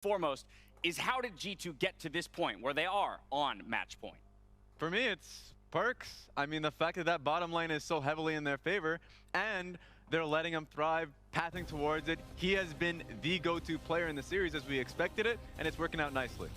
foremost is how did G2 get to this point where they are on match point? For me, it's Perks. I mean, the fact that that bottom lane is so heavily in their favor, and they're letting him thrive, pathing towards it. He has been the go-to player in the series as we expected it, and it's working out nicely.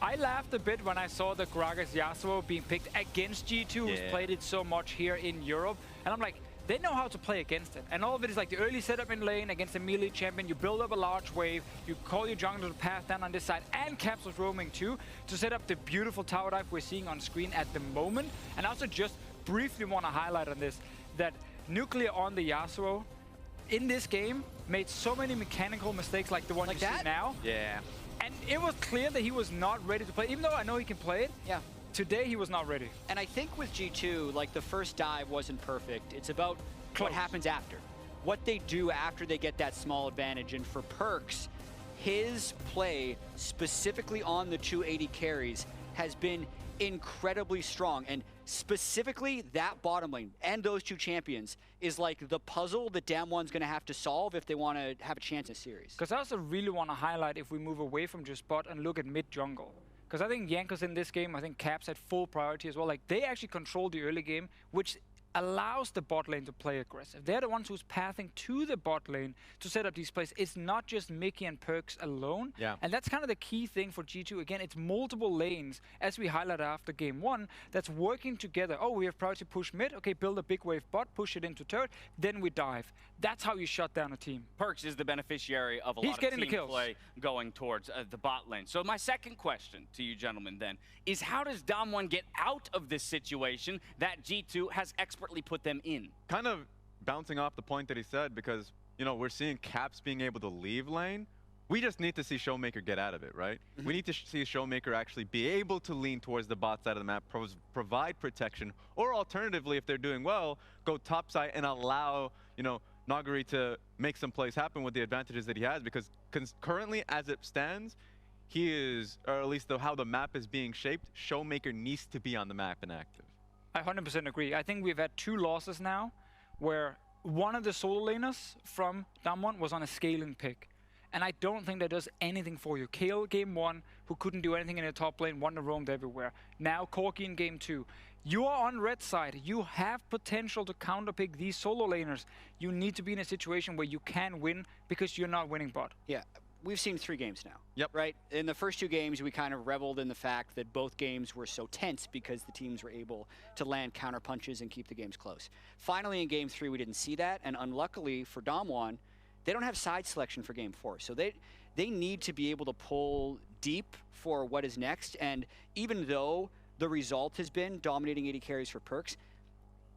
I laughed a bit when I saw the Gragas Yasuo being picked against G2, who's played it so much here in Europe. And I'm like, they know how to play against it. And all of it is like the early setup in lane against a melee champion. You build up a large wave, you call your jungler to path down on this side, and Caps was roaming too, to set up the beautiful tower dive we're seeing on screen at the moment. And I also just briefly want to highlight on this, that Nuclear on the Yasuo, in this game, made so many mechanical mistakes like the one you see now. Yeah. And it was clear that he was not ready to play, even though I know he can play it. Yeah. Today, he was not ready. And I think with G2, like the first dive wasn't perfect. It's about what happens after. What they do after they get that small advantage. And for Perks, his play specifically on the 280 carries has been incredibly strong. And specifically that bottom lane and those two champions is like the puzzle that DAMWON's going to have to solve if they want to have a chance in series. Because I also really want to highlight if we move away from just bot and look at mid jungle. Because I think Jankos in this game, I think Caps had full priority as well. Like, they actually control the early game, which allows the bot lane to play aggressive. They're the ones who's pathing to the bot lane to set up these plays. It's not just Mickey and Perks alone. Yeah. And that's kind of the key thing for G2. Again, it's multiple lanes, as we highlighted after game 1, that's working together. Oh, we have priority push mid. Okay, build a big wave bot, push it into turret, then we dive. That's how you shut down a team. Perks is the beneficiary of a lot of team play going towards the bot lane. So my second question to you gentlemen then is, how does DAMWON get out of this situation that G2 has expertly put them in? Kind of bouncing off the point that he said, because, you know, we're seeing Caps being able to leave lane. We just need to see Showmaker get out of it, right? We need to see Showmaker actually be able to lean towards the bot side of the map, provide protection, or alternatively, if they're doing well, go top side and allow, you know, Nagari to make some plays happen with the advantages that he has, because currently, as it stands, he is, or at least how the map is being shaped, Showmaker needs to be on the map and active. I 100% agree. I think we've had 2 losses now where one of the solo laners from DAMWON was on a scaling pick. And I don't think that does anything for you. Kale game 1, who couldn't do anything in the top lane, wander roamed everywhere. Now Corki in game 2. You are on red side. You have potential to counterpick these solo laners. You need to be in a situation where you can win because you're not winning bot. Yeah. We've seen 3 games now. Yep. Right? In the first 2 games, we kind of reveled in the fact that both games were so tense because the teams were able to land counter punches and keep the games close. Finally, in game 3, we didn't see that. And unluckily for DAMWON, they don't have side selection for game 4. So they need to be able to pull deep for what is next. And even though the result has been dominating 80 carries for Perks,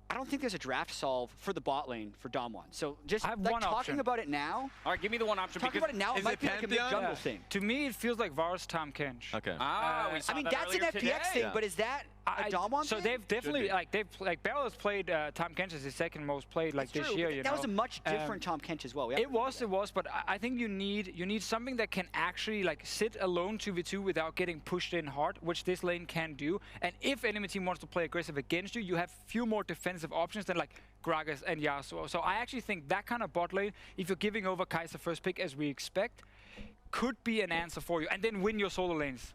I don't think there's a draft solve for the bot lane for DAMWON. So just like talking about it now. All right, give me the one option. Talking about it now, it might be like a big jungle thing. To me, it feels like Varus Tahm Kench. Okay. I mean, that's an FPX thing, but is that a DAMWON so thing? they've definitely, like Beryl has played Tahm Kench as his second most played like this year. You know? That was a much different Tahm Kench as well. It was, but I think you need something that can actually like sit alone 2v2 without getting pushed in hard, which this lane can do. And if enemy team wants to play aggressive against you, you have few more defensive options than like Gragas and Yasuo. So I actually think that kind of bot lane, if you're giving over Kai'Sa first pick as we expect, could be an answer for you, and then win your solo lanes.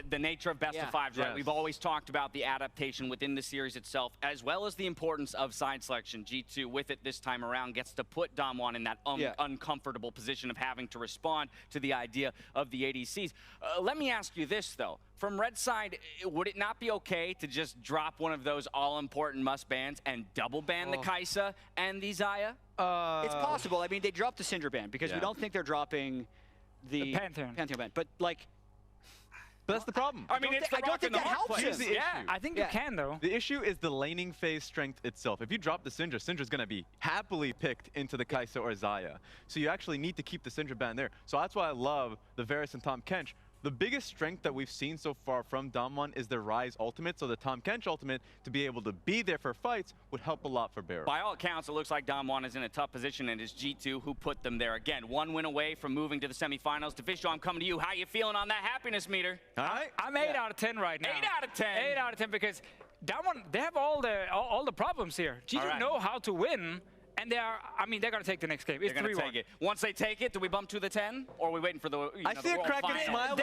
The nature of best of 5s, right? Yes. We've always talked about the adaptation within the series itself, as well as the importance of side selection. G2, with it this time around, gets to put DAMWON in that uncomfortable position of having to respond to the idea of the ADCs. Let me ask you this, though. From red side, would it not be okay to just drop one of those all-important must-bans and double ban the Kai'Sa and the Xayah? It's possible. I mean, they dropped the Syndra ban because we don't think they're dropping the Pantheon ban. But, like... But that's the problem. I mean, I don't think that helps Here's the issue. I think you can, though. The issue is the laning phase strength itself. If you drop the Syndra, Syndra's going to be happily picked into the Kai'Sa or Xayah. So you actually need to keep the Syndra ban there. So that's why I love the Varus and Tahm Kench. The biggest strength that we've seen so far from DAMWON is their Rise ultimate, so the Tahm Kench ultimate, to be able to be there for fights, would help a lot for Beryl. By all accounts, it looks like DAMWON is in a tough position, and it's G2 who put them there. Again, 1 win away from moving to the semifinals. Official, I'm coming to you. How you feeling on that happiness meter? All right. I'm 8 out of 10 right now. 8 out of 10. 8 out of 10 because DAMWON, they have all the problems here. G2 know how to win. And they're going to take the next game. It's 3-1. They're going to take it. Once they take it, do we bump to the 10? Or are we waiting for the, I see a Kraken smile.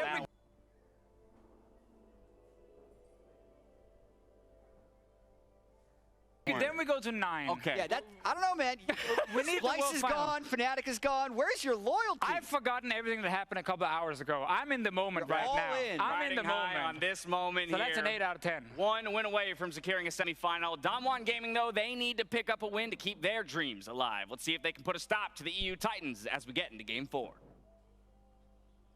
Then we go to 9. Okay. Yeah, I don't know, man. We need Slice is gone, Fnatic is gone. Where's your loyalty? I've forgotten everything that happened a couple of hours ago. I'm in the moment right now. I'm in the moment. On this moment so here. That's an 8 out of 10. One win away from securing a semifinal. DAMWON Gaming, though, they need to pick up a win to keep their dreams alive. Let's see if they can put a stop to the EU Titans as we get into Game 4.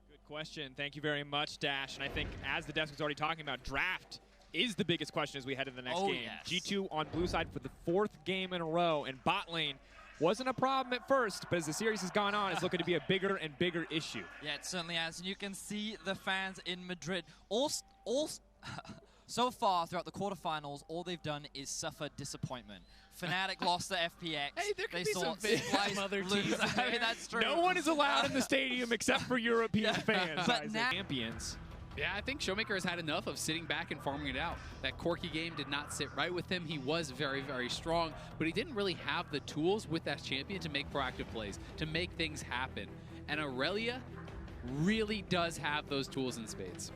Good question. Thank you very much, Dash. And I think, as the desk was already talking about, draft is the biggest question as we head into the next game. Yes. G2 on blue side for the 4th game in a row, and bot lane wasn't a problem at first, but as the series has gone on, it's looking to be a bigger and bigger issue. Yeah, it certainly has. And you can see the fans in Madrid. So far, throughout the quarterfinals, all they've done is suffer disappointment. Fnatic lost the FPX. Hey, there could they be saw some big other teams. I mean, that's true. No one is allowed in the stadium except for European fans. But now champions. Yeah, I think Showmaker has had enough of sitting back and farming it out. That Corki game did not sit right with him. He was very, very strong, but he didn't really have the tools with that champion to make proactive plays, to make things happen. And Aurelia really does have those tools in spades.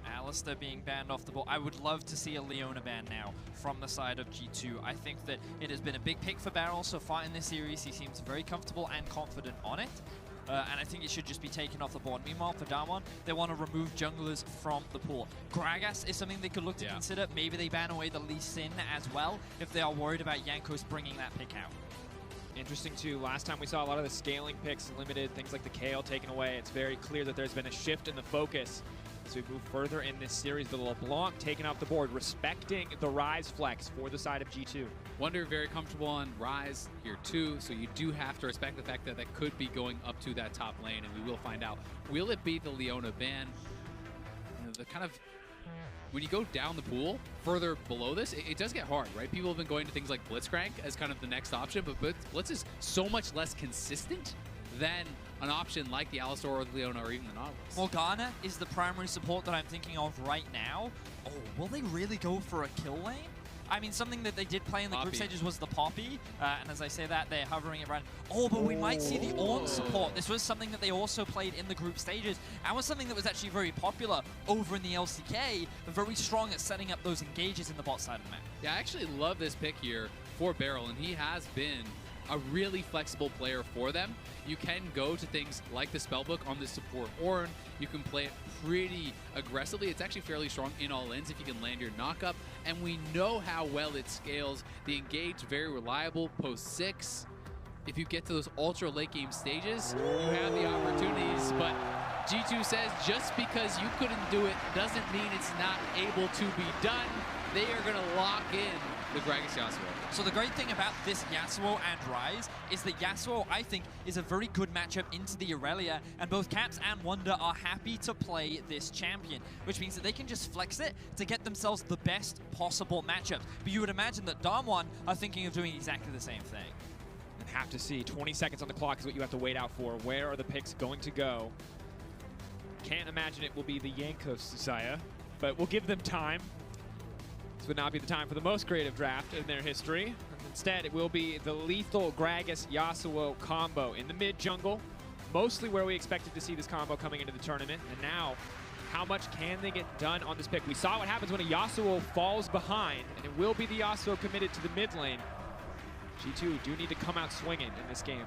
Alistair being banned off the board. I would love to see a Leona ban now from the side of G2. I think that it has been a big pick for Beryl so far in this series. He seems very comfortable and confident on it. And I think it should just be taken off the board. Meanwhile, for DAMWON, they want to remove junglers from the pool. Gragas is something they could look to consider. Maybe they ban away the Lee Sin as well if they are worried about Jankos bringing that pick out. Interesting, too. Last time we saw a lot of the scaling picks limited, things like the Kayle taken away. It's very clear that there's been a shift in the focus as we move further in this series. The LeBlanc taken off the board, respecting the Rise flex for the side of G2. Wonder very comfortable on Rise here too, so you do have to respect the fact that that could be going up to that top lane, and we will find out. Will it be the Leona ban? You know, the kind of, when you go down the pool, further below this, it does get hard, right? People have been going to things like Blitzcrank as kind of the next option, but Blitz is so much less consistent than an option like the Alistar or the Leona or even the Nautilus. Morgana is the primary support that I'm thinking of right now. Oh, will they really go for a kill lane? I mean, something that they did play in the group stages was the Poppy, and as I say that, they're hovering it around. Oh, but we might see the Ornn support. This was something that they also played in the group stages, and was something that was actually very popular over in the LCK, but very strong at setting up those engages in the bot side of the map. Yeah, I actually love this pick here for Beryl, and he has been a really flexible player for them. You can go to things like the Spellbook on the support Ornn. You can play it pretty aggressively. It's actually fairly strong in all ends if you can land your knockup. And we know how well it scales. The engage, very reliable, post 6. If you get to those ultra late game stages, you have the opportunities. But G2 says just because you couldn't do it doesn't mean it's not able to be done. They are going to lock in the Gragas Yasuo. So the great thing about this Yasuo and Rise is that Yasuo, I think, is a very good matchup into the Aurelia, and both Caps and Wonder are happy to play this champion, which means that they can just flex it to get themselves the best possible matchups. But you would imagine that DAMWON are thinking of doing exactly the same thing. And have to see. 20 seconds on the clock is what you have to wait out for. Where are the picks going to go? Can't imagine it will be the Jankos Zaya, but we'll give them time. This would not be the time for the most creative draft in their history. Instead, it will be the lethal Gragas Yasuo combo in the mid jungle, mostly where we expected to see this combo coming into the tournament. And now, how much can they get done on this pick? We saw what happens when a Yasuo falls behind, and it will be the Yasuo committed to the mid lane. G2 do need to come out swinging in this game.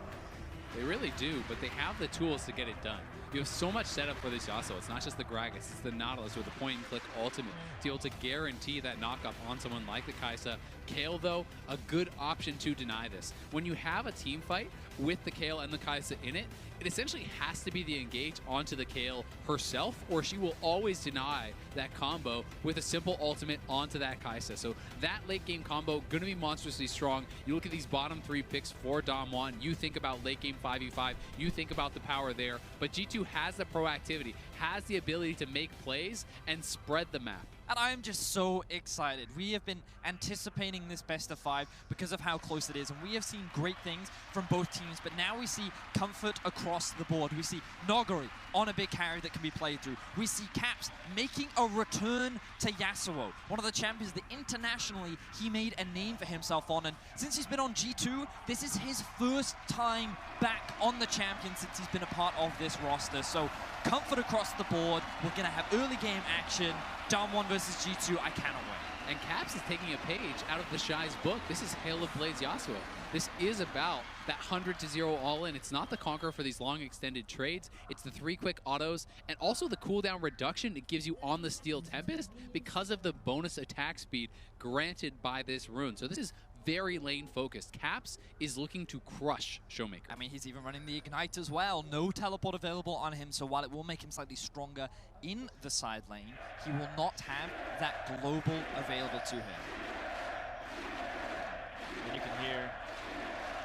They really do, but they have the tools to get it done. You have so much setup for this Yasuo. It's not just the Gragas, it's the Nautilus with the point-and-click ultimate to be able to guarantee that knockup on someone like the Kai'Sa. Kayle, though, a good option to deny this. When you have a team fight with the Kayle and the Kai'Sa in it, it essentially has to be the engage onto the Kayle herself, or she will always deny that combo with a simple ultimate onto that Kai'Sa. So that late game combo going to be monstrously strong. You look at these bottom 3 picks for DAMWON, you think about late game 5v5, you think about the power there, but G2 has the proactivity, has the ability to make plays and spread the map. And I'm just so excited. We have been anticipating this best of 5 because of how close it is, and we have seen great things from both teams, but now we see comfort across the board. We see Noguri on a big carry that can be played through. We see Caps making a return to Yasuo, one of the champions that internationally he made a name for himself on, and since he's been on G2, this is his first time back on the champion since he's been a part of this roster. So comfort across the board. We're going to have early game action. DAMWON versus G2, I cannot wait. And Caps is taking a page out of the Shy's book. This is Hail of Blades Yasuo. This is about that 100-0 all-in. It's not the Conqueror for these long extended trades. It's the 3 quick autos and also the cooldown reduction it gives you on the Steel Tempest because of the bonus attack speed granted by this rune. So this is very lane focused. Caps is looking to crush Showmaker. I mean, he's even running the Ignite as well. No teleport available on him, so while it will make him slightly stronger in the side lane, he will not have that global available to him. And you can hear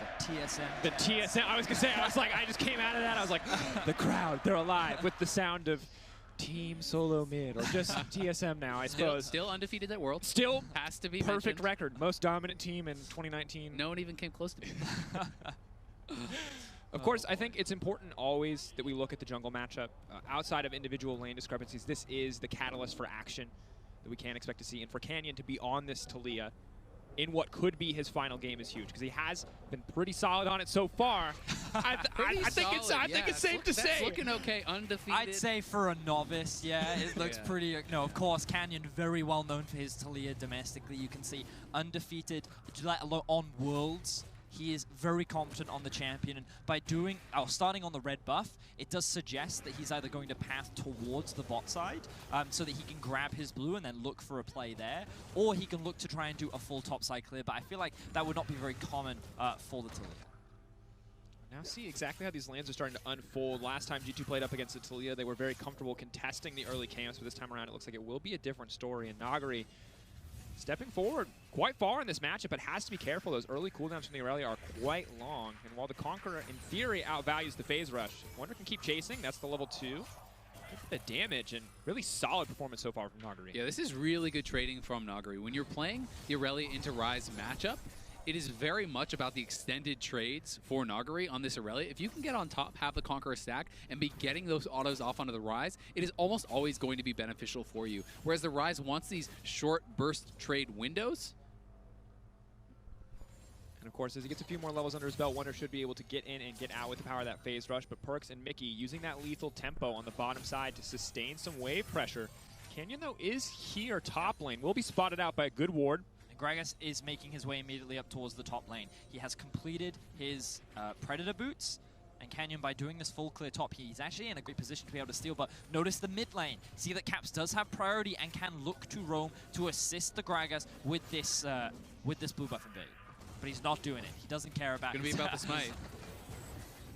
the TSM. the TSM. I was going to say, I just came out of that. I was like, the crowd, they're alive with the sound of Team Solo Mid, or just TSM now, I suppose. Still undefeated at Worlds. Still has to be perfect mentioned. record. Most dominant team in 2019. No one even came close to me. Of course, I think it's important always that we look at the jungle matchup. Outside of individual lane discrepancies, this is the catalyst for action that we can expect to see. And for Canyon to be on this Taliyah in what could be his final game is huge, because he has been pretty solid on it so far. I think it's safe to say. That's looking okay, undefeated. I'd say for a novice, yeah, it looks pretty. No, of course, Canyon very well known for his Taliyah domestically. You can see undefeated, let alone on Worlds. He is very confident on the champion, and by starting on the red buff, it does suggest that he's either going to path towards the bot side so that he can grab his blue and then look for a play there, or he can look to try and do a full top side clear, but I feel like that would not be very common for the Taliyah. Now see exactly how these lanes are starting to unfold. Last time G2 played up against the Taliyah, they were very comfortable contesting the early camps, but this time around it looks like it will be a different story, and Noguri stepping forward quite far in this matchup, but has to be careful. Those early cooldowns from the Aurelia are quite long. And while the Conqueror, in theory, outvalues the phase rush, Wonder can keep chasing. That's the level 2. The damage and really solid performance so far from Noguri. Yeah, this is really good trading from Noguri. When you're playing the Aurelia into Ryze matchup, it is very much about the extended trades for Noguri on this Aurelia. If you can get on top, have the Conqueror stack, and be getting those autos off onto the Ryze, it is almost always going to be beneficial for you. Whereas the Ryze wants these short burst trade windows. And of course, as he gets a few more levels under his belt, Wonder should be able to get in and get out with the power of that phase rush. But Perkz and Mickey using that lethal tempo on the bottom side to sustain some wave pressure. Canyon, though, is here top lane. Will be spotted out by a good ward. Gragas is making his way immediately up towards the top lane. He has completed his Predator boots, and Canyon, by doing this full clear top, he's actually in a great position to be able to steal, but notice the mid lane. See that Caps does have priority and can look to roam to assist the Gragas with this blue buff invade. But he's not doing it. He doesn't care about it. Gonna be about the smite.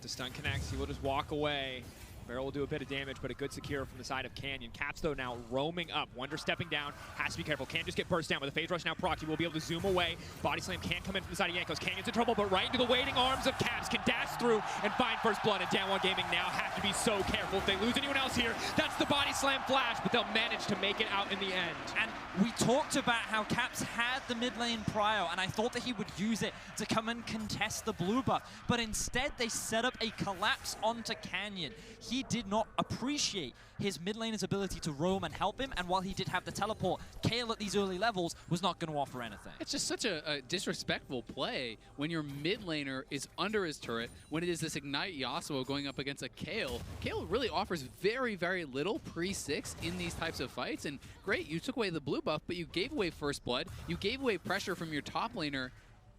The stun connects, he will just walk away. Barrel will do a bit of damage, but a good secure from the side of Canyon. Caps, though, now roaming up. Wonder stepping down. Has to be careful. Can't just get burst down. With a phase rush now proc, he will be able to zoom away. Body slam can't come in from the side of Jankos. Canyon's in trouble, but right into the waiting arms of Caps. Can dash through and find first blood. And DAMWON Gaming now have to be so careful. If they lose anyone else here, that's the body slam flash, but they'll manage to make it out in the end. And we talked about how Caps had the mid lane prio, and I thought that he would use it to come and contest the blue buff. But instead, they set up a collapse onto Canyon. He did not appreciate his mid laner's ability to roam and help him, and while he did have the teleport, Kayle at these early levels was not going to offer anything. It's just such a disrespectful play when your mid laner is under his turret, when it is this Ignite Yasuo going up against a Kayle. Kayle really offers very, very little pre-6 in these types of fights, and great, you took away the blue buff, but you gave away first blood, you gave away pressure from your top laner,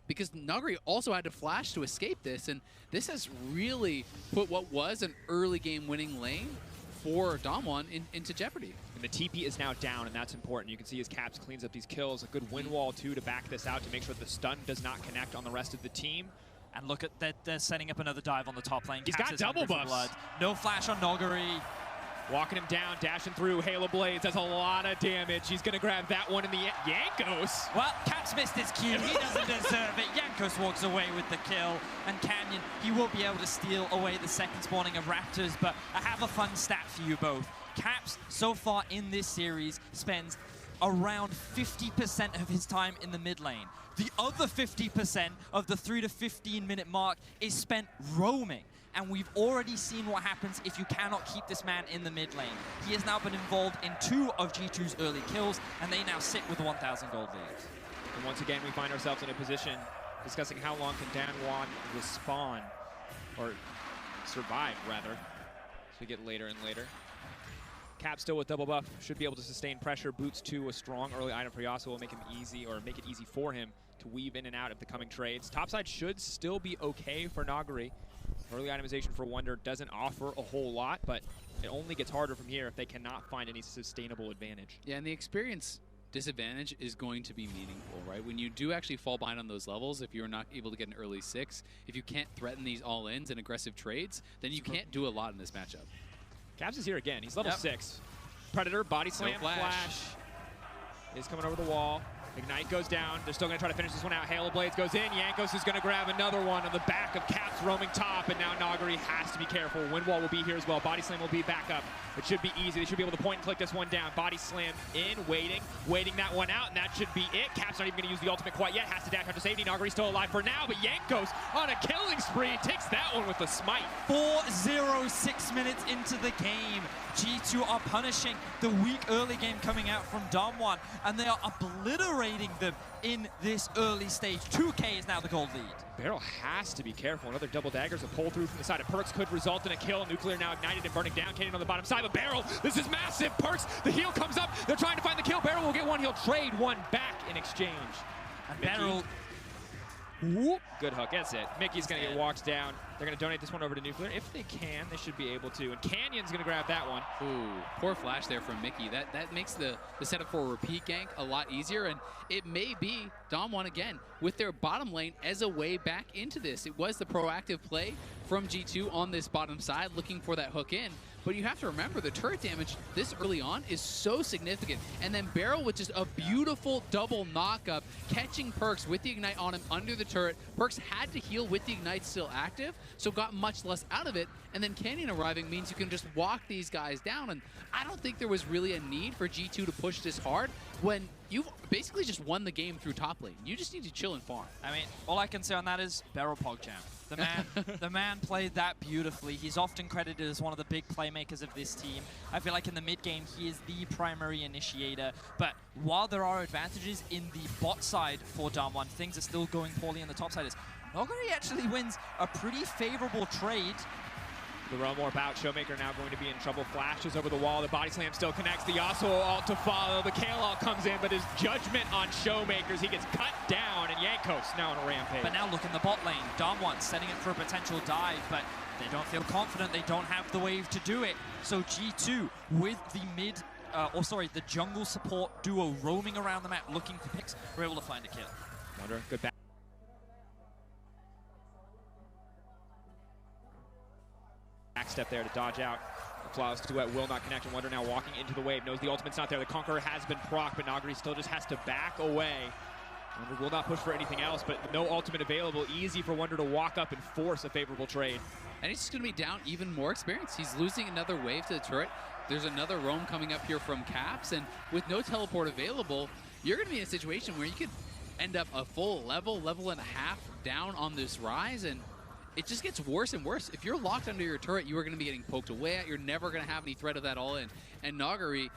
because Noguri also had to flash to escape this, and this has really put what was an early game winning lane for DAMWON into jeopardy. And the TP is now down, and that's important. You can see as Caps cleans up these kills. A good win wall, too, to back this out to make sure the stun does not connect on the rest of the team. And look at that, they're setting up another dive on the top lane. He's Caps got is double hungry for buffs. blood. No flash on Noguri. Walking him down, dashing through. Halo Blades does a lot of damage. He's going to grab that one in the end. Jankos! Well, Caps missed his cue. He doesn't deserve it. Jankos walks away with the kill. And Canyon, he will be able to steal away the second spawning of Raptors. But I have a fun stat for you both. Caps, so far in this series, spends around 50% of his time in the mid lane. The other 50% of the 3 to 15 minute mark is spent roaming. And we've already seen what happens if you cannot keep this man in the mid lane. He has now been involved in 2 of G2's early kills, and they now sit with a 1,000 gold lead. And once again, we find ourselves in a position discussing how long can DAMWON respond, or survive, rather, as we get later and later. Cap still with double buff, should be able to sustain pressure. Boots 2, a strong early item for Yasuo, will make him easy, or make it easy for him to weave in and out of the coming trades. Topside should still be okay for Nagari. Early itemization for Wonder doesn't offer a whole lot, but it only gets harder from here if they cannot find any sustainable advantage. Yeah, and the experience disadvantage is going to be meaningful, right? When you do actually fall behind on those levels, if you're not able to get an early 6, if you can't threaten these all-ins and aggressive trades, then you can't do a lot in this matchup. Caps is here again. He's level 6. Predator, body slam, flash. Is coming over the wall. Ignite goes down. They're still going to try to finish this one out. Halo Blades goes in. Jankos is going to grab another one on the back of Caps roaming top, and now Nagari has to be careful. Windwall will be here as well. Body slam will be back up. It should be easy. They should be able to point and click this one down. Body slam in, waiting that one out, and that should be it. Caps not even going to use the ultimate quite yet. Has to dash out to safety. Nagari's still alive for now, but Jankos on a killing spree takes that one with the smite. 4:06 minutes into the game. G2 are punishing the weak early game coming out from DAMWON, and they are obliterating them in this early stage. 2K is now the gold lead. Barrel has to be careful. Another double daggers, a pull through from the side of Perkz could result in a kill. Nuclear now ignited and burning down. Canyon on the bottom side, but Barrel, this is massive. Perkz, the heal comes up. They're trying to find the kill. Barrel will get one. He'll trade one back in exchange. And Barrel... Whoop. Good hook, that's it. Mickey's gonna get walked down. They're gonna donate this one over to Nuclear. If they can, they should be able to. And Canyon's gonna grab that one. Ooh, poor flash there from Mickey. That makes the setup for a repeat gank a lot easier, and it may be DAMWON again with their bottom lane as a way back into this. It was the proactive play from G2 on this bottom side, looking for that hook in. But you have to remember, the turret damage this early on is so significant. And then Barrel with just a beautiful double knockup, catching Perkz with the Ignite on him under the turret. Perkz had to heal with the Ignite still active, so got much less out of it. And then Canyon arriving means you can just walk these guys down. And I don't think there was really a need for G2 to push this hard when you've basically just won the game through top lane. You just need to chill and farm. I mean, all I can say on that is Barrel PogChamp. The man played that beautifully. He's often credited as one of the big playmakers of this team. I feel like in the mid game, he is the primary initiator. But while there are advantages in the bot side for DAMWON, things are still going poorly on the top side. Nagari actually wins a pretty favorable trade. The roam more bout. Showmaker now going to be in trouble. Flashes over the wall. The body slam still connects. The Yasuo ult to follow. The Kale ult comes in, but his judgment on Showmakers, he gets cut down, and Jankos now on a rampage. But now look in the bot lane. DAMWON setting it for a potential dive, but they don't feel confident. They don't have the wave to do it. So G2 with the jungle support duo roaming around the map looking for picks, we're able to find a kill. Wonder, good back. Step there to dodge out. The Flawless duet will not connect, and Wonder now walking into the wave. Knows the ultimate's not there. The Conqueror has been proc, but Nagari still just has to back away. Wonder will not push for anything else, but no ultimate available. Easy for Wonder to walk up and force a favorable trade. And he's just going to be down even more experience. He's losing another wave to the turret. There's another roam coming up here from Caps, and with no teleport available, you're going to be in a situation where you could end up a full level and a half down on this rise, and it just gets worse and worse. If you're locked under your turret, you are going to be getting poked away at. You're never going to have any threat of that all in. And Nagari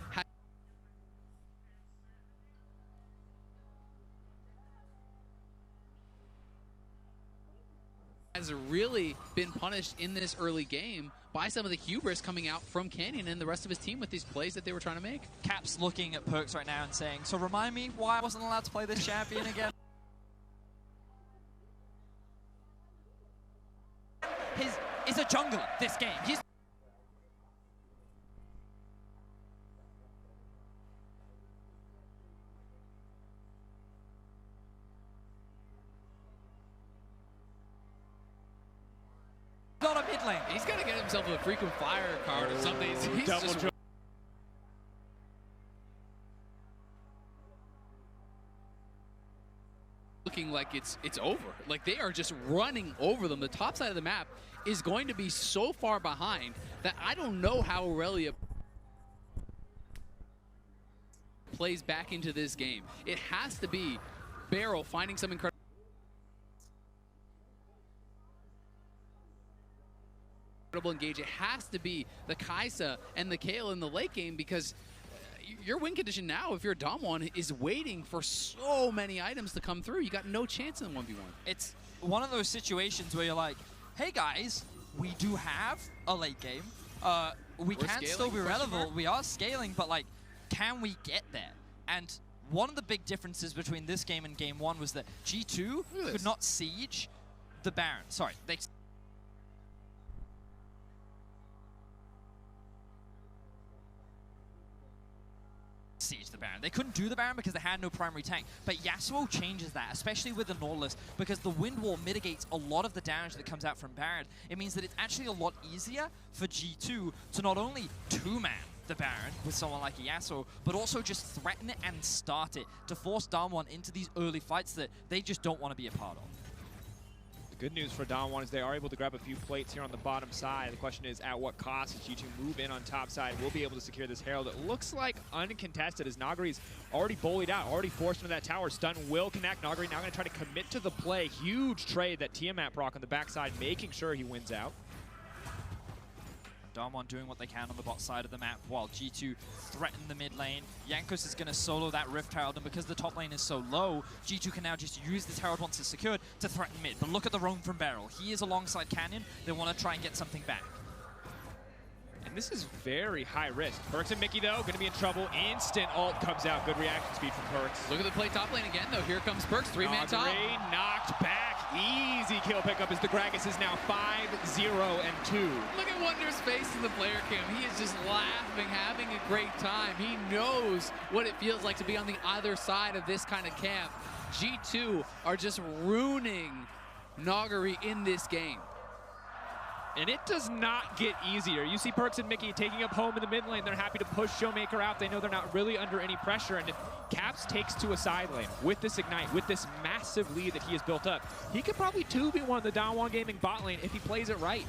has really been punished in this early game by some of the hubris coming out from Canyon and the rest of his team with these plays that they were trying to make. Cap's looking at Perkz right now and saying, so remind me why I wasn't allowed to play this champion again. Is a jungler this game. He's not a mid lane. He's got to get himself a frequent fire card or something. He's just looking like it's over. Like they are just running over them. The top side of the map is going to be so far behind that I don't know how Aurelia plays back into this game. It has to be Barrel finding some incredible engage. It has to be the Kaisa and the Kayle in the late game, because your win condition now, if you're DAMWON, is waiting for so many items to come through. You got no chance in the 1v1. It's one of those situations where you're like, hey guys, we do have a late game. We're can still be relevant. We are scaling, but like, can we get there? And one of the big differences between this game and game 1 was that G2 could not siege the Baron. Sorry, they siege the Baron. They couldn't do the Baron because they had no primary tank, but Yasuo changes that, especially with the Nautilus, because the Wind Wall mitigates a lot of the damage that comes out from Baron. It means that it's actually a lot easier for G2 to not only two-man the Baron with someone like Yasuo, but also just threaten it and start it to force DAMWON into these early fights that they just don't want to be a part of. Good news for DAMWON is they are able to grab a few plates here on the bottom side. The question is, at what cost? As G2 move in on top side, will be able to secure this Herald. It looks like uncontested as Nagari's already bullied out, already forced into that tower. Stun will connect. Nagari now going to try to commit to the play. Huge trade that Tiamat proc on the backside, making sure he wins out. DAMWON doing what they can on the bot side of the map while G2 threaten the mid lane. Jankos is going to solo that Rift Herald, and because the top lane is so low, G2 can now just use this Herald once it's secured to threaten mid. But look at the roam from Barrel. He is alongside Canyon. They want to try and get something back. And this is very high risk. Perks and Mickey, though, going to be in trouble. Instant ult comes out. Good reaction speed from Perks. Look at the play top lane again, though. Here comes Perks, three-man top. Knocked back. Easy kill pickup as the Gragas is now 5-0-2. Look at Wonder's face in the player cam. He is just laughing, having a great time. He knows what it feels like to be on the other side of this kind of camp. G2 are just ruining Nagari in this game. And it does not get easier. You see Perks and Mickey taking up home in the mid lane. They're happy to push Showmaker out. They know they're not really under any pressure. And if Caps takes to a side lane with this Ignite, with this massive lead that he has built up, he could probably 2v1 the DAMWON Gaming bot lane if he plays it right.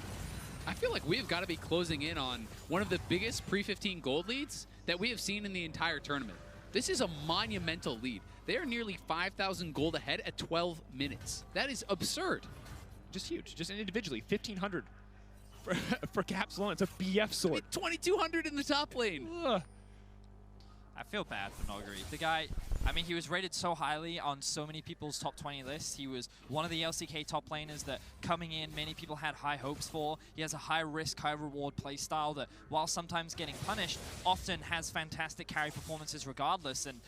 I feel like we've got to be closing in on one of the biggest pre-15 gold leads that we have seen in the entire tournament. This is a monumental lead. They are nearly 5,000 gold ahead at 12 minutes. That is absurd. Just huge. Just individually, 1,500. For Caps alone, it's a BF sword. 2,200 in the top lane. Ugh. I feel bad for Nagari. The guy, I mean, he was rated so highly on so many people's top 20 lists. He was one of the LCK top laners that coming in, many people had high hopes for. He has a high risk, high reward playstyle that, while sometimes getting punished, often has fantastic carry performances regardless. And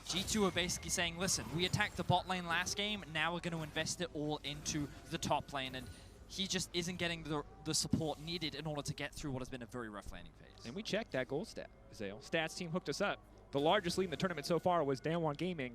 G2 are basically saying, listen, we attacked the bot lane last game, now we're going to invest it all into the top lane. And he just isn't getting the support needed in order to get through what has been a very rough laning phase. And we checked that gold stat, Zale. Stats team hooked us up. The largest lead in the tournament so far was DAMWON Gaming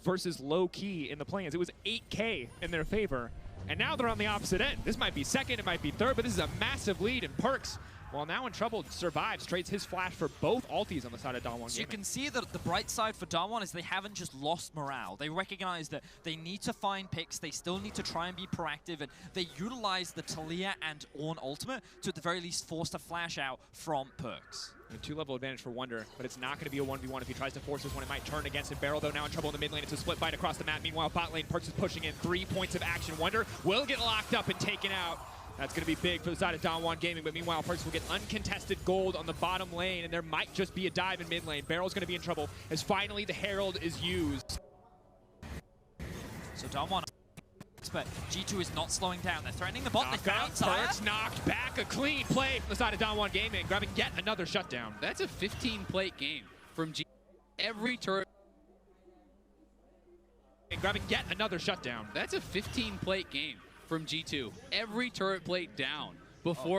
versus Low Key in the plans. It was 8K in their favor, and now they're on the opposite end. This might be second, it might be third, but this is a massive lead, and Perks, while now in trouble, survives, trades his flash for both ultis on the side of DAMWON Gaming. So you can see that the bright side for DAMWON is they haven't just lost morale. They recognize that they need to find picks, they still need to try and be proactive, and they utilize the Taliyah and Ornn ultimate to at the very least force a flash out from Perks. A 2-level advantage for Wonder, but it's not going to be a 1v1 if he tries to force this one. It might turn against him. Barrel, though, now in trouble in the mid lane. It's a split fight across the map. Meanwhile, bot lane, Perks is pushing in 3 points of action. Wonder will get locked up and taken out. That's going to be big for the side of DAMWON Gaming, but meanwhile, Perks will get uncontested gold on the bottom lane, and there might just be a dive in mid lane. Barrel's going to be in trouble as finally the Herald is used. So DAMWON, but G2 is not slowing down. They're threatening the bot. They found Xayah. Perks knocked back. A clean play from the side of DAMWON Gaming, grabbing yet another shutdown. That's a 15-plate game from G. Every turret. And grabbing yet another shutdown. That's a 15-plate game from G2. Every turret plate down before.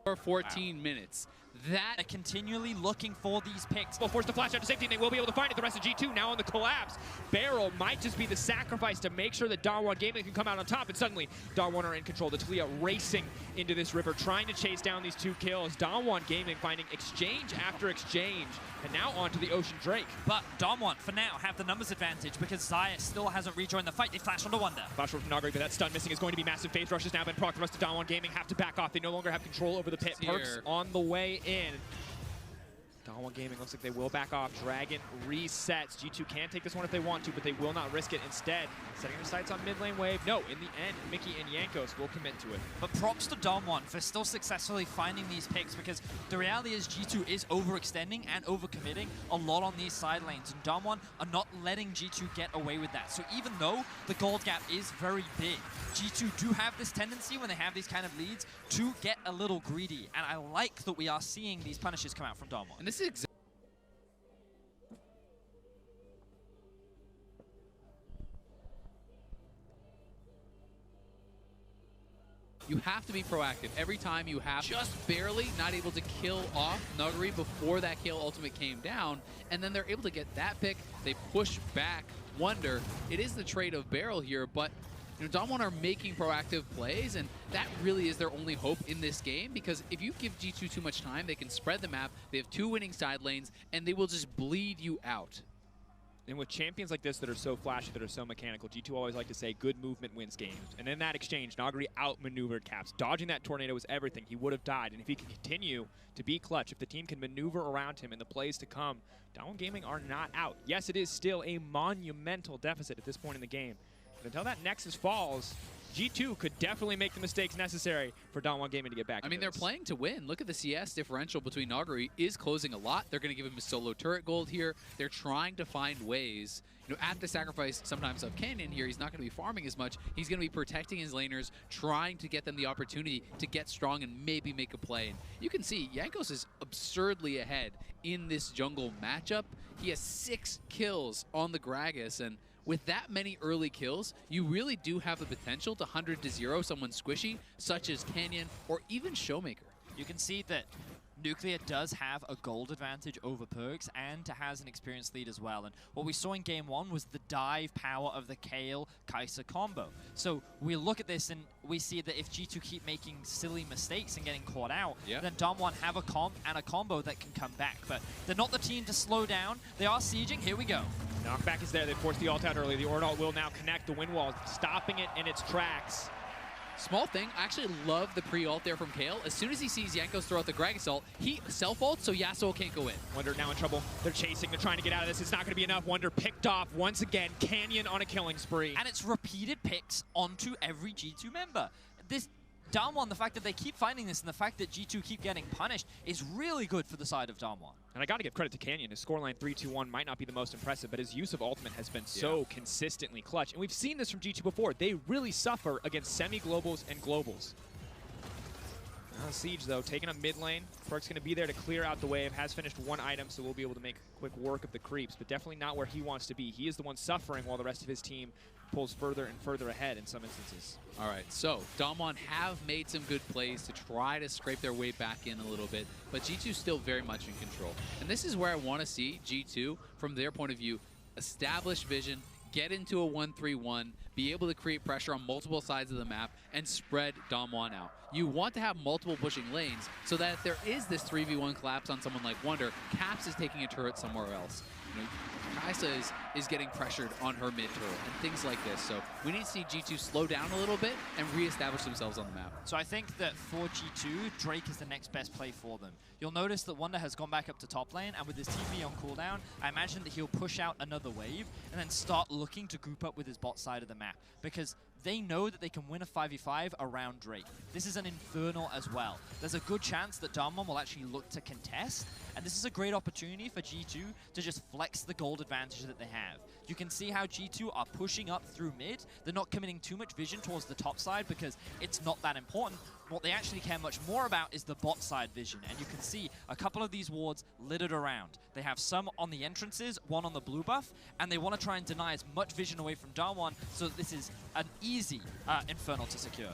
For 14 minutes. that are continually looking for these picks. Will force the flash out to safety, and they will be able to find it. The rest of G2 now on the collapse. Barrel might just be the sacrifice to make sure that DAMWON Gaming can come out on top, and suddenly DAMWON are in control. The Talia racing into this river, trying to chase down these 2 kills. DAMWON Gaming finding exchange after exchange, and now on to the Ocean Drake. But DAMWON, for now, have the numbers advantage because Xayah still hasn't rejoined the fight. They flash onto Wonder. Flash from Nagari, but that stun missing is going to be massive. Phase rush has now been procced. The rest of DAMWON Gaming have to back off. They no longer have control over the pit. Perks on the way in. DAMWON Gaming looks like they will back off. Dragon resets. G2 can take this one if they want to, but they will not risk it. Instead, setting their sights on mid lane wave. No, in the end, Mickey and Jankos will commit to it. But props to DAMWON for still successfully finding these picks, because the reality is G2 is overextending and overcommitting a lot on these side lanes, and DAMWON are not letting G2 get away with that. So even though the gold gap is very big, G2 do have this tendency when they have these kind of leads to get a little greedy, and I like that we are seeing these punishes come out from DAMWON. And this is you have to be proactive. Every time you have just barely not able to kill off Nuggery before that kill ultimate came down, and then they're able to get that pick. They push back Wonder. It is the trade of Barrel here, but you know, DAMWON are making proactive plays, and that really is their only hope in this game, because if you give G2 too much time, they can spread the map. They have 2 winning side lanes, and they will just bleed you out. And with champions like this that are so flashy, that are so mechanical, G2 always like to say good movement wins games. And in that exchange, Nagari outmaneuvered Caps. Dodging that tornado was everything. He would have died. And if he can continue to be clutch, if the team can maneuver around him in the plays to come, DAMWON Gaming are not out. Yes, it is still a monumental deficit at this point in the game. But until that Nexus falls, G2 could definitely make the mistakes necessary for DAMWON Gaming to get back. I mean, they're playing to win. Look at the CS differential between Nagari is closing a lot. They're going to give him a solo turret gold here. They're trying to find ways. You know, at the sacrifice sometimes of Canyon here, he's not going to be farming as much. He's going to be protecting his laners, trying to get them the opportunity to get strong and maybe make a play. And you can see Jankos is absurdly ahead in this jungle matchup. He has 6 kills on the Gragas, and with that many early kills, you really do have the potential to 100-0 someone squishy, such as Canyon or even Showmaker. You can see that Nuclear does have a gold advantage over Perks and has an experienced lead as well. And what we saw in Game 1 was the dive power of the Kayle-Kai'Sa combo. So we look at this and we see that if G2 keep making silly mistakes and getting caught out, then DAMWON have a comp and a combo that can come back. But they're not the team to slow down. They are sieging. Here we go. Knockback is there. They forced the ult out early. The ult will now connect the wind wall, stopping it in its tracks. Small thing, I actually love the pre-ult there from Kayle. As soon as he sees Jankos throw out the Gragas ult, he self-ults so Yasuo can't go in. Wonder now in trouble. They're chasing, they're trying to get out of this. It's not going to be enough. Wonder picked off once again. Canyon on a killing spree. And it's repeated picks onto every G2 member. This DAMWON, the fact that they keep finding this and the fact that G2 keep getting punished is really good for the side of DAMWON. And I got to give credit to Canyon. His scoreline 3-2-1 might not be the most impressive, but his use of ultimate has been so consistently clutch. And we've seen this from G2 before. They really suffer against semi-globals and globals. Siege, though, taking up mid lane. Perk's going to be there to clear out the wave. Has finished 1 item, so we'll be able to make quick work of the creeps, but definitely not where he wants to be. He is the one suffering while the rest of his team pulls further and further ahead in some instances. All right, so DAMWON have made some good plays to try to scrape their way back in a little bit, but G2 still very much in control. And this is where I want to see G2, from their point of view, establish vision, get into a 1-3-1, be able to create pressure on multiple sides of the map, and spread DAMWON out. You want to have multiple pushing lanes so that if there is this 3v1 collapse on someone like Wonder, Caps is taking a turret somewhere else. You know, Kai'Sa is getting pressured on her mid turret and things like this. So we need to see G2 slow down a little bit and reestablish themselves on the map. So I think that for G2, Drake is the next best play for them. You'll notice that Wonder has gone back up to top lane, and with his TP on cooldown, I imagine that he'll push out another wave and then start looking to group up with his bot side of the map, because they know that they can win a 5v5 around Drake. This is an Infernal as well. There's a good chance that DAMWON will actually look to contest, and this is a great opportunity for G2 to just flex the gold advantage that they have. You can see how G2 are pushing up through mid. They're not committing too much vision towards the top side because it's not that important. What they actually care much more about is the bot side vision, and you can see a couple of these wards littered around. They have some on the entrances, one on the blue buff, and they want to try and deny as much vision away from DAMWON so that this is an easy Infernal to secure.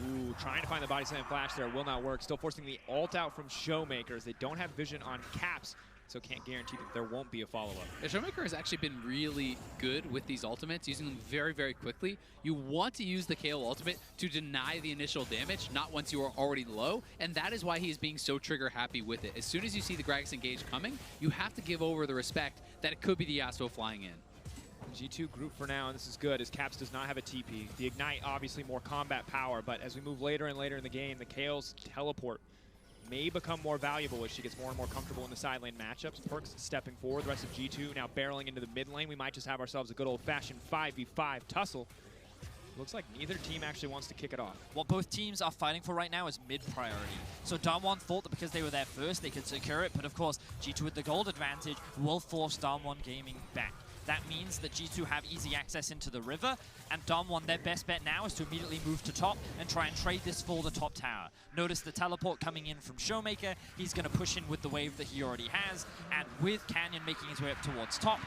Ooh, trying to find the body slam flash there will not work. Still forcing the ult out from Showmakers. They don't have vision on Caps, so can't guarantee that there won't be a follow-up. Yeah, Showmaker has actually been really good with these ultimates, using them very, very quickly. You want to use the KO ultimate to deny the initial damage, not once you are already low, and that is why he is being so trigger happy with it. As soon as you see the Gragas engage coming, you have to give over the respect that it could be the Yasuo flying in. G2 group for now, and this is good, as Caps does not have a TP. The Ignite, obviously more combat power, but as we move later and later in the game, the KO's teleport may become more valuable as she gets more and more comfortable in the side lane matchups. Perks stepping forward, the rest of G2 now barreling into the mid lane. We might just have ourselves a good old-fashioned 5v5 tussle. Looks like neither team actually wants to kick it off. What both teams are fighting for right now is mid-priority. So DAMWON thought that because they were there first, they could secure it, but of course, G2 with the gold advantage will force DAMWON Gaming back. That means that G2 have easy access into the river, and DAMWON, their best bet now is to immediately move to top and try and trade this for the top tower. Notice the teleport coming in from Showmaker. He's going to push in with the wave that he already has, and with Canyon making his way up towards top,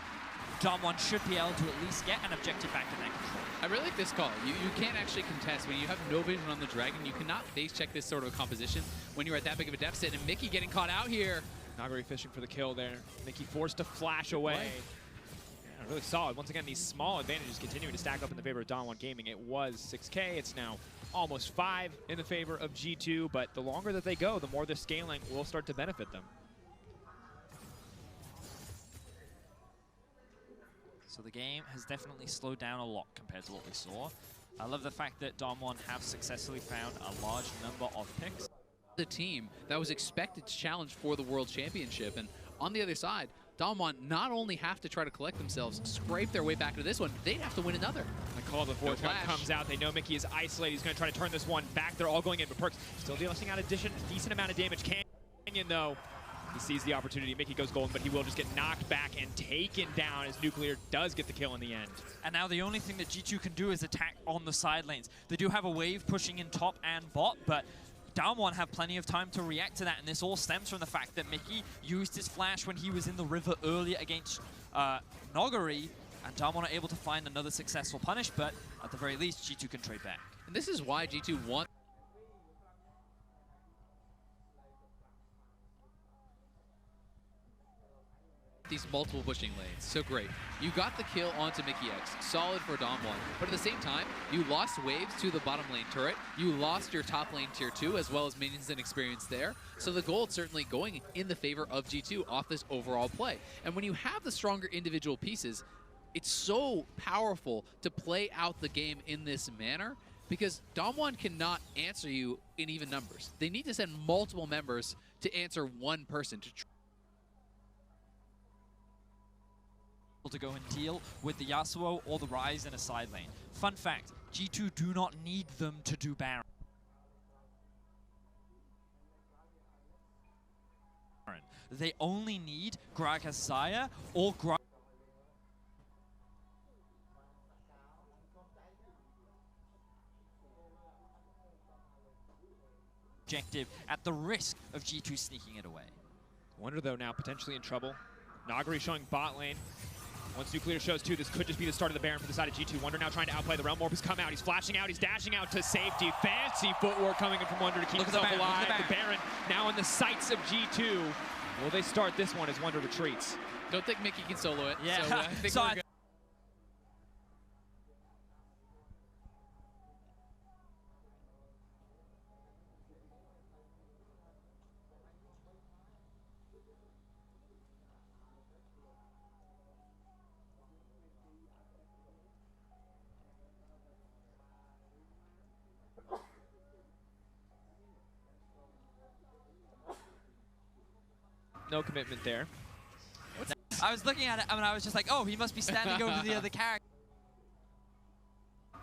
DAMWON should be able to at least get an objective back in that control. I really like this call. You can't actually contest. When you have no vision on the Dragon, you cannot base check this sort of a composition when you're at that big of a deficit, and Mickey getting caught out here. Nagari fishing for the kill there. Mickey forced to flash away. Really solid. Once again, these small advantages continuing to stack up in the favor of DAMWON Gaming. It was 6K. It's now almost 5 in the favor of G2, but the longer that they go, the more the scaling will start to benefit them. So the game has definitely slowed down a lot compared to what we saw. I love the fact that DAMWON have successfully found a large number of picks. The team that was expected to challenge for the World Championship, and on the other side, DAMWON not only have to try to collect themselves, scrape their way back into this one, they'd have to win another. The call of the force comes out. They know Mickey is isolated. He's going to try to turn this one back. They're all going in, but Perks still dealing out a decent amount of damage. Canyon, though, he sees the opportunity. Mickey goes golden, but he will just get knocked back and taken down as Nuclear does get the kill in the end. And now the only thing that G2 can do is attack on the side lanes. They do have a wave pushing in top and bot, but DAMWON have plenty of time to react to that, and this all stems from the fact that Mickey used his flash when he was in the river earlier against Nogari, and DAMWON are able to find another successful punish, but at the very least, G2 can trade back. And this is why G2 wants these multiple pushing lanes. So great. You got the kill onto Mickey X. Solid for DAMWON. But at the same time, you lost waves to the bottom lane turret. You lost your top lane tier 2 as well as minions and experience there. So the gold certainly going in the favor of G2 off this overall play. And when you have the stronger individual pieces, it's so powerful to play out the game in this manner because DAMWON cannot answer you in even numbers. They need to send multiple members to answer one person to go and deal with the Yasuo or the Ryze in a side lane. Fun fact, G2 do not need them to do Baron. They only need Gragas Xayah or objective at the risk of G2 sneaking it away. Wonder though now potentially in trouble. Nagari showing bot lane. Once Nuclear shows 2, this could just be the start of the Baron for the side of G2. Wonder now trying to outplay the Realm Orb has come out. He's flashing out. He's dashing out to safety. Fancy footwork coming in from Wonder to keep himself alive. The Baron now in the sights of G2. Will they start this one as Wonder retreats? Don't think Mickey can solo it. Yeah. So I think we're good. No commitment there. I was looking at it and I was just like, oh, he must be standing over the other character.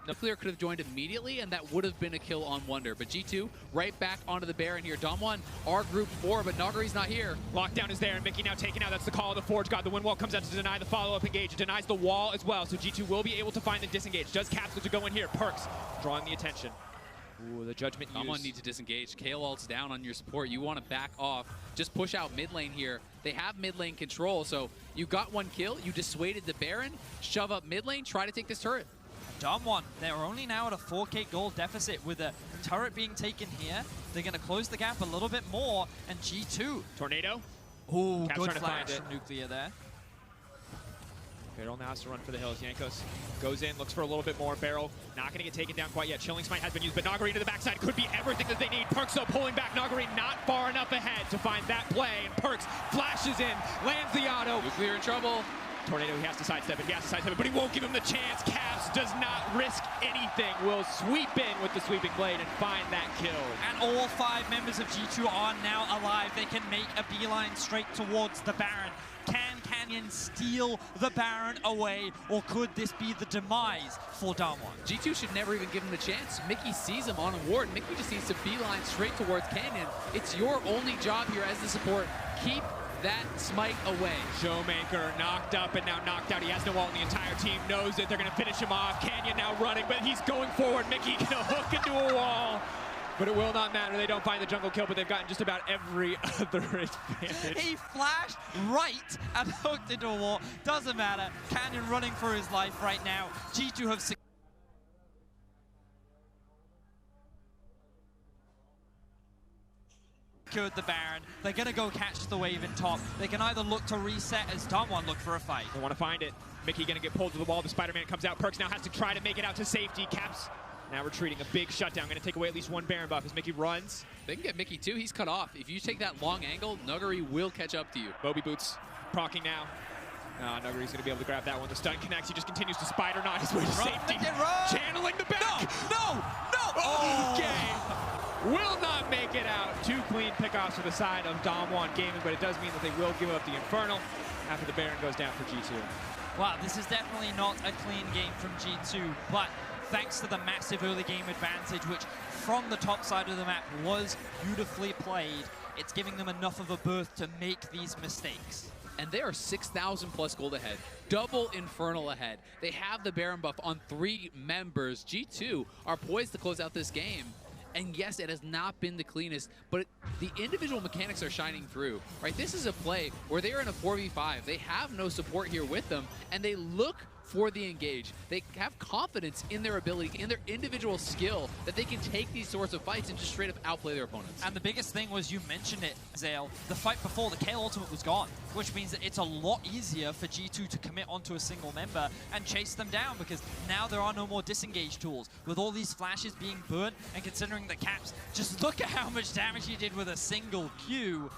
Nuclear could have joined immediately, and that would have been a kill on Wonder. But G2 right back onto the Baron here. DAMWON are group 4, but Nagari's not here. Lockdown is there, and Mickey now taken out. That's the call of the Forge God. The wind wall comes out to deny the follow-up engage. It denies the wall as well, so G2 will be able to find the disengage. Does Capsule to go in here. Perks drawing the attention. Ooh, the judgment use. DAMWON need to disengage. Kayle ult's down on your support. You want to back off. Just push out mid lane here. They have mid lane control, so you got one kill. You dissuaded the Baron. Shove up mid lane. Try to take this turret. DAMWON, they're only now at a 4K gold deficit with a turret being taken here. They're going to close the gap a little bit more, and G2. Tornado. Oh, Cap's good trying to find flash it. from Nuclear there. Barrel now has to run for the hills. Jankos goes in, looks for a little bit more. Barrel not going to get taken down quite yet. Chilling Smite has been used, but Nagari to the backside could be everything that they need. Perkz though pulling back. Nagari not far enough ahead to find that play, and Perkz flashes in, lands the auto. Nuclear in trouble. Tornado, he has to sidestep it, but he won't give him the chance. Caps does not risk anything. Will sweep in with the sweeping blade and find that kill. And all 5 members of G2 are now alive. They can make a beeline straight towards the Baron. Can Canyon steal the Baron away, or could this be the demise for DAMWON? G2 should never even give him the chance. Mickey sees him on a ward. Mickey just needs to beeline straight towards Canyon. It's your only job here as the support. Keep that smite away. Showmaker knocked up and now knocked out. He has no ult, and the entire team knows it. They're going to finish him off. Canyon now running, but he's going forward. Mickey going to hook into a wall. But it will not matter. They don't find the jungle kill, but they've gotten just about every other advantage. He flashed right and hooked into a wall. Doesn't matter. Canyon running for his life right now. G2 have secured the Baron. They're going to go catch the wave in top. They can either look to reset as DAMWON look for a fight. They want to find it. Mickey going to get pulled to the wall. The Spider-Man comes out. Perkz now has to try to make it out to safety. Caps now retreating. A big shutdown. Going to take away at least one Baron buff as Mickey runs. They can get Mickey too. He's cut off. If you take that long angle, Nuggery will catch up to you. Moby Boots proccing now. Nuggery's going to be able to grab that one. The stun connects. He just continues to spider knot his way to safety. Channeling the back. No! Okay. Will not make it out. 2 clean pickoffs to the side of DAMWON Gaming, but it does mean that they will give up the Infernal after the Baron goes down for G2. Wow, this is definitely not a clean game from G2, but thanks to the massive early game advantage, which from the top side of the map was beautifully played, it's giving them enough of a berth to make these mistakes. And they are 6,000 plus gold ahead. Double Infernal ahead. They have the Baron buff on 3 members. G2 are poised to close out this game. And yes, it has not been the cleanest, but the individual mechanics are shining through, right? This is a play where they are in a 4v5. They have no support here with them, and they look for the engage. They have confidence in their ability, in their individual skill, that they can take these sorts of fights and just straight up outplay their opponents. And the biggest thing was, you mentioned it, Zale, the fight before, the Kayle ultimate was gone, which means that it's a lot easier for G2 to commit onto a single member and chase them down, because now there are no more disengage tools. With all these flashes being burnt, and considering the Caps, just look at how much damage he did with a single Q.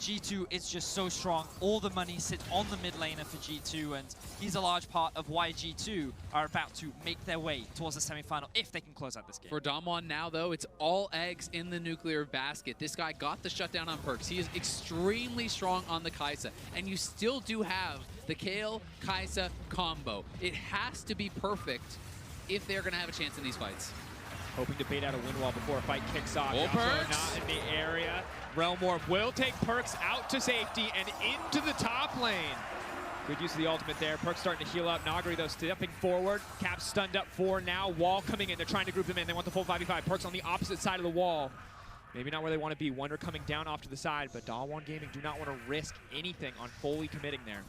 G2 is just so strong. All the money sits on the mid laner for G2, and he's a large part of why G2 are about to make their way towards the semifinal if they can close out this game. For DAMWON now, though, it's all eggs in the nuclear basket. This guy got the shutdown on Perkz. He is extremely strong on the Kai'Sa, and you still do have the Kayle Kai'Sa combo. It has to be perfect if they're going to have a chance in these fights. Hoping to bait out a wind wall before a fight kicks off. Perkz not in the area. Realm Warp will take Perkz out to safety and into the top lane. Good use of the ultimate there. Perkz starting to heal up. Nagari, though, stepping forward. Caps stunned up 4 now. Wall coming in. They're trying to group them in. They want the full 5v5. Perkz on the opposite side of the wall. Maybe not where they want to be. Wonder coming down off to the side, but DAMWON Gaming do not want to risk anything on fully committing there.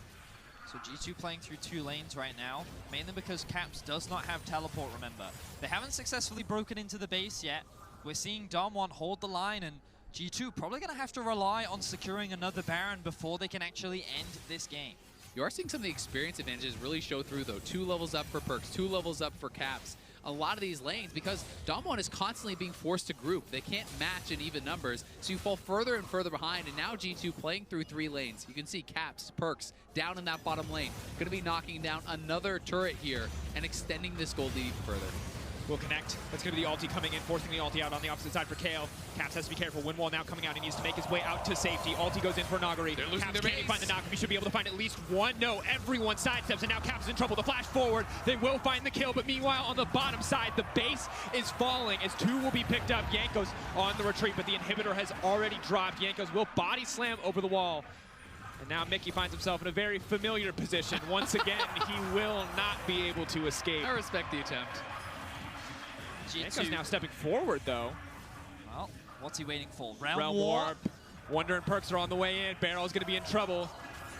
So G2 playing through 2 lanes right now, mainly because Caps does not have teleport, remember. They haven't successfully broken into the base yet. We're seeing DAMWON hold the line, and G2 probably going to have to rely on securing another Baron before they can actually end this game. You are seeing some of the experience advantages really show through, though. 2 levels up for Perkz, 2 levels up for Caps. A lot of these lanes, because DAMWON is constantly being forced to group. They can't match in even numbers, so you fall further and further behind, and now G2 playing through 3 lanes. You can see Caps, Perkz, down in that bottom lane. Going to be knocking down another turret here and extending this gold lead even further. Will connect. That's going to be the ulti coming in, forcing the ulti out on the opposite side for Kayle. Caps has to be careful. Windwall now coming out. He needs to make his way out to safety. Ulti goes in for Nagari. They're losing Caps their can't base. find the knock. He should be able to find at least one. No, everyone sidesteps, and now Caps is in trouble. The flash forward. They will find the kill, but meanwhile, on the bottom side, the base is falling as 2 will be picked up. Jankos on the retreat, but the inhibitor has already dropped. Jankos will body slam over the wall. And now Mickey finds himself in a very familiar position. Once again, he will not be able to escape. I respect the attempt. Jankos now stepping forward, though. Well, what's he waiting for? Realm Realm Warp. Warp. Wonder and Perkz are on the way in. Barrel's going to be in trouble.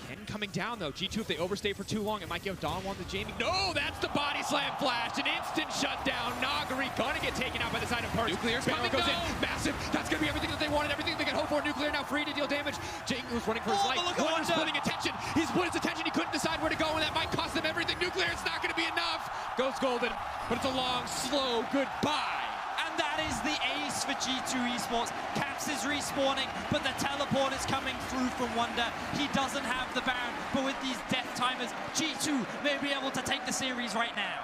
Ken coming down though. G2, if they overstay for too long, it might give DAMWON the jamming. No, that's the body slam flash. An instant shutdown. Nagari gonna get taken out by the side of Perks. Nuclear's Barrel coming goes down. in. Massive. That's gonna be everything that they wanted, everything they could hope for. Nuclear now free to deal damage. Jake was running for his life. Look at One Wonder. splitting attention. He's split his attention. He couldn't decide where to go, and that might cost them everything. Nuclear, it's not gonna be enough. Goes golden, but it's a long, slow goodbye. And that is the ace for G2 Esports. Caps is respawning, but the teleport is coming through from Wonder. He doesn't have the Baron, but with these death timers, G2 may be able to take the series right now.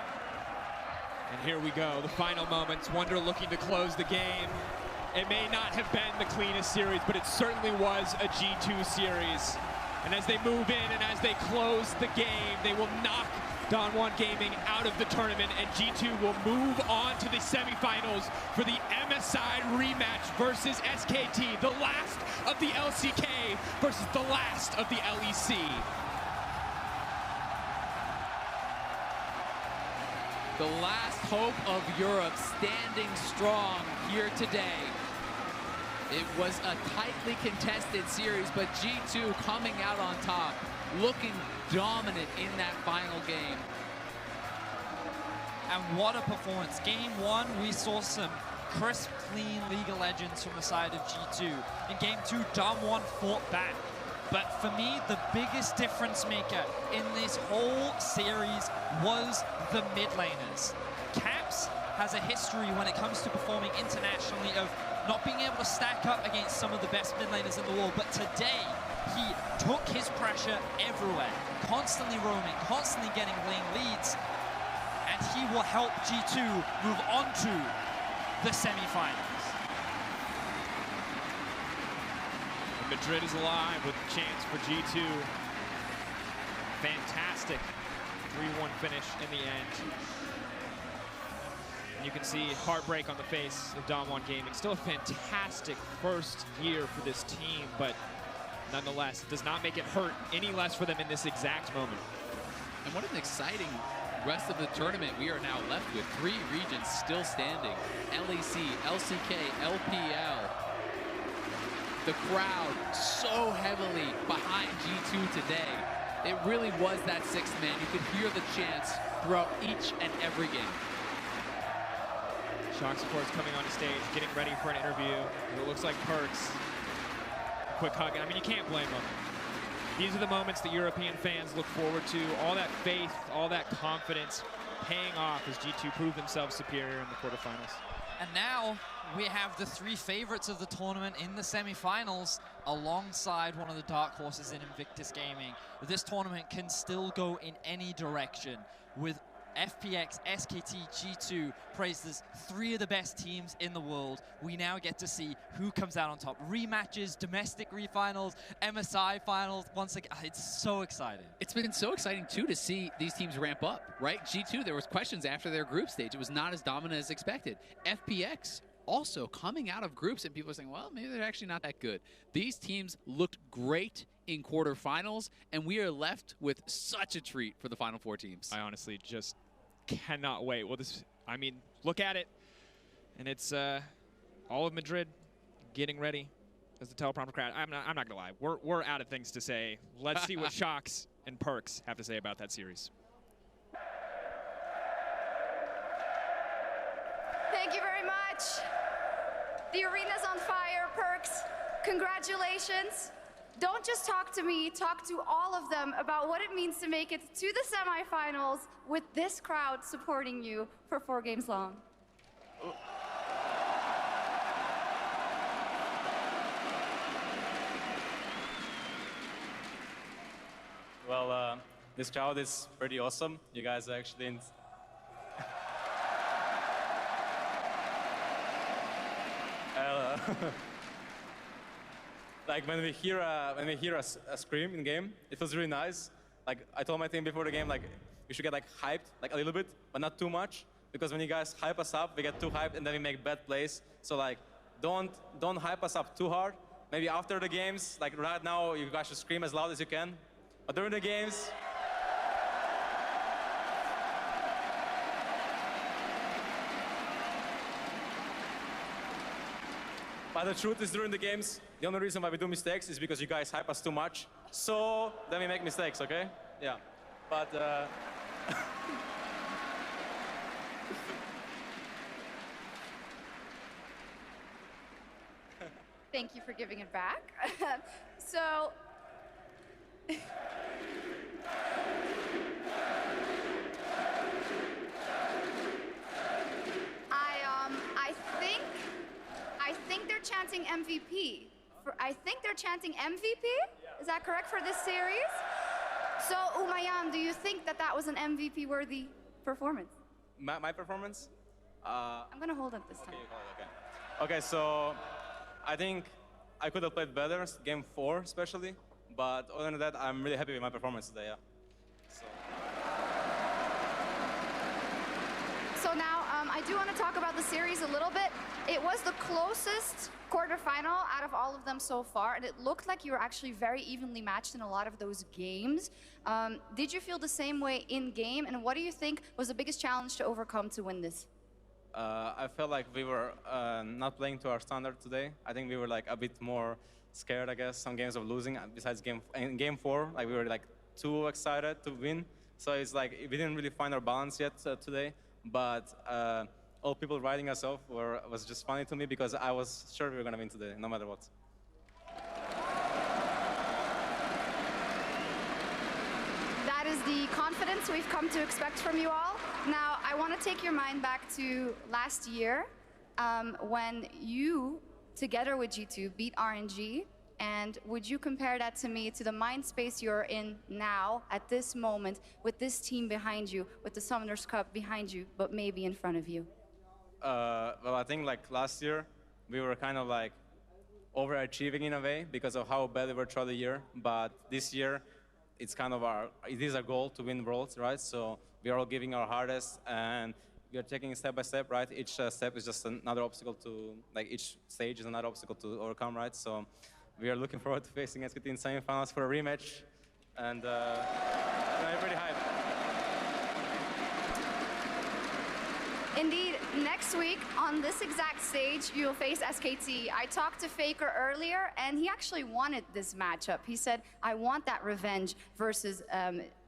And here we go, the final moments. Wonder looking to close the game. It may not have been the cleanest series, but it certainly was a G2 series. And as they move in and as they close the game, they will knock DAMWON Gaming out of the tournament, and G2 will move on to the semifinals for the MSI rematch versus SKT, the last of the LCK versus the last of the LEC. The last hope of Europe standing strong here today. It was a tightly contested series, but G2 coming out on top, looking dominant in that final game. And what a performance. Game 1, we saw some crisp, clean League of Legends from the side of G2. In Game 2, DAMWON fought back. But for me, the biggest difference maker in this whole series was the mid laners. Caps has a history when it comes to performing internationally of not being able to stack up against some of the best mid laners in the world, but today he took his pressure everywhere, constantly roaming, constantly getting lane leads, and he will help G2 move on to the semifinals. Madrid is alive with a chance for G2. Fantastic 3-1 finish in the end. And you can see heartbreak on the face of DAMWON Gaming. Still a fantastic first year for this team, but nonetheless, it does not make it hurt any less for them in this exact moment. And what an exciting rest of the tournament. We are now left with 3 regions still standing. LEC, LCK, LPL. The crowd so heavily behind G2 today. It really was that sixth man. You could hear the chants throughout each and every game. Shox, of course, coming on stage, getting ready for an interview. It looks like Perks. A quick hug. I mean, you can't blame him. These are the moments that European fans look forward to. All that faith, all that confidence paying off as G2 prove themselves superior in the quarterfinals. And now we have the 3 favorites of the tournament in the semifinals alongside one of the dark horses in Invictus Gaming. This tournament can still go in any direction with FPX, SKT, G2 praised as 3 of the best teams in the world. We now get to see who comes out on top. Rematches, domestic refinals, MSI finals. Once again, it's so exciting. It's been so exciting, too, to see these teams ramp up, right? G2, there was questions after their group stage. It was not as dominant as expected. FPX also coming out of groups, and people are saying, well, maybe they're actually not that good. These teams looked great in quarterfinals, and we are left with such a treat for the Final 4 teams. I honestly just cannot wait. Well, I mean, look at it, and it's all of Madrid getting ready as the teleprompter crowd. I'm not gonna lie, we're out of things to say. Let's see what Shox and Perks have to say about that series. Thank you very much. The arena's on fire, Perks. Congratulations. Don't just talk to me, talk to all of them about what it means to make it to the semifinals with this crowd supporting you for 4 games long. Well, this crowd is pretty awesome. You guys are actually like when we hear a scream in game, it feels really nice. Like I told my team before the game, like we should get like hyped like a little bit, but not too much, because when you guys hype us up, we get too hyped and then we make bad plays. So like don't hype us up too hard. Maybe after the games, like right now, you guys should scream as loud as you can. But during the games, But the truth is, during the games, the only reason why we do mistakes is because you guys hype us too much. So then we make mistakes, okay? Yeah. But Thank you for giving it back. So, I think they're chanting MVP. I think they're chanting MVP? Is that correct for this series? So, Umayam, do you think that that was an MVP-worthy performance? my performance? I'm gonna hold it this time. Okay, you call it, okay. Okay, so I think I could have played better, game 4 especially. But other than that, I'm really happy with my performance today, yeah. So now, I do want to talk about the series a little bit. It was the closest quarterfinal out of all of them so far, and it looked like you were actually very evenly matched in a lot of those games. Did you feel the same way in game, and what do you think was the biggest challenge to overcome to win this? I felt like we were not playing to our standard today. I think we were like a bit more scared, I guess, some games of losing. Besides in game 4, like we were like too excited to win. So it's like we didn't really find our balance yet today. But all people writing us off was just funny to me because I was sure we were gonna win today, no matter what. That is the confidence we've come to expect from you all. Now, I want to take your mind back to last year when you, together with G2, beat RNG. And would you compare that to me, to the mind space you're in now, at this moment, with this team behind you, with the Summoners Cup behind you, but maybe in front of you? Well, I think like last year, we were kind of like overachieving in a way because of how bad we were throughout the year. But this year, it's kind of it is our goal to win Worlds, right? So we are all giving our hardest, and we are taking it step by step, right? Each step is just another obstacle to, like each stage is another obstacle to overcome, right? So we are looking forward to facing SKT in semifinals for a rematch, and I'm pretty hyped. Indeed, next week on this exact stage, you'll face SKT. I talked to Faker earlier, and he actually wanted this matchup. He said, I want that revenge versus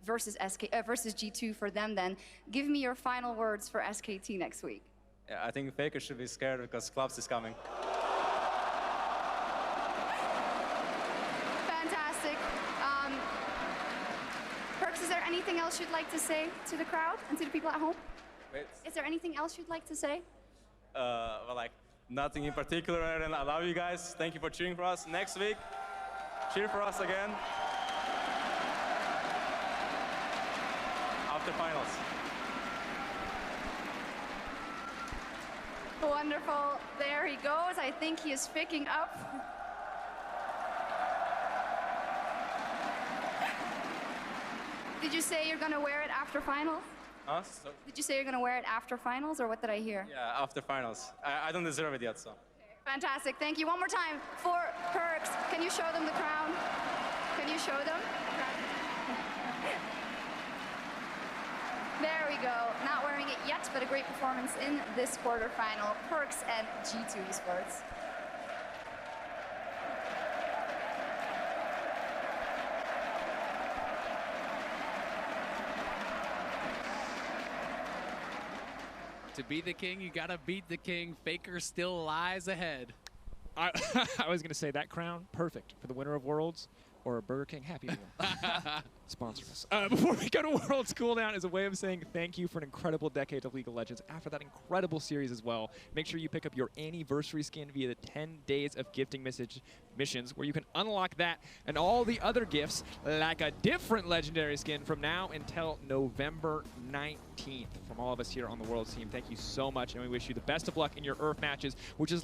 G2 for them then. Give me your final words for SKT next week. Yeah, I think Faker should be scared because Clubs is coming. Fantastic. Perks, is there anything else you'd like to say to the crowd and to the people at home? Wait. Is there anything else you'd like to say? Well, like nothing in particular, and I love you guys. Thank you for cheering for us. Next week, cheer for us again. After finals. Wonderful. There he goes. I think he is picking up. Did you say you're going to wear it after finals? Huh? Did you say you're going to wear it after finals, or what did I hear? Yeah, after finals. I don't deserve it yet, so. Fantastic. Thank you. One more time for Perks. Can you show them the crown? Can you show them? There we go. Not wearing it yet, but a great performance in this quarterfinal. Perks and G2 Esports. To be the king, you gotta beat the king. Faker still lies ahead. I was gonna say that crown, perfect for the winner of Worlds or a Burger King Happy Meal. Sponsor us. Before we go to Worlds, Cooldown is a way of saying thank you for an incredible decade of League of Legends. After that incredible series as well, make sure you pick up your anniversary skin via the 10 days of gifting missions, where you can unlock that and all the other gifts, like a different legendary skin, from now until November 19th. From all of us here on the Worlds team, thank you so much, and we wish you the best of luck in your Earth matches, which is